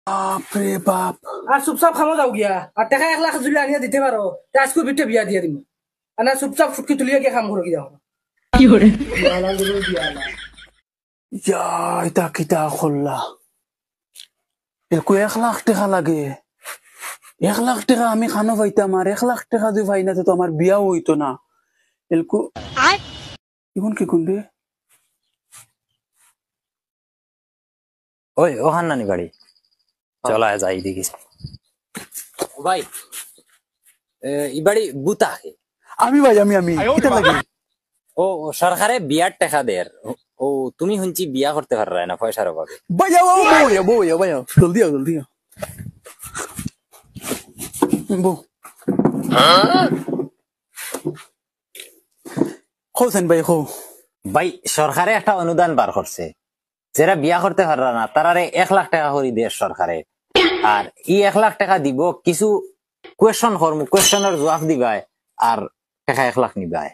বাপরে বাপ। আর চুপচাপ খামো যাও গিয়া আর টাকা 1 লাখ যদি আনিয়া দিতে পারো আজকের ভিতরে বিয়া দিয়ে দিম আর না চুপচাপ ফুটকি তুলিয়া গিয়ে কাম করো গিয়া কি করে ইয়া এটা কিতা করলা এলকো 1 লাখ টাকা লাগে 1 লাখ টাকা আমি খানো পাইতাম আর 1 লাখ টাকা যদি পাই না তো আমার বিয়াও হইতো না এলকো এখন কি কোন রে ওই ওখান নানি বাড়ি চলা যাই দেখিস ও ভাই ই বাড়ি বুতা আমি ভাই আমি কিতা লাগে ও সরকারে বিয়ার টাকা দেয় ও তুমি শুনছি বিয়া করতে পার না পয়সার অভাবে ভাই আও বউ জলদি আও বউ খোসেন ভাই খো ভাই সরকারে একটা অনুদান বার করছে যারা বিয়া করতে পার না তারারে 1 লাখ টাকা করে দেয় সরকারে আর ই 1 লাখ টাকা দিব কিছু কোয়েশ্চন করমু কোয়েশ্চনের জবাব দিবাই আর টাকা 1 লাখ নিবাই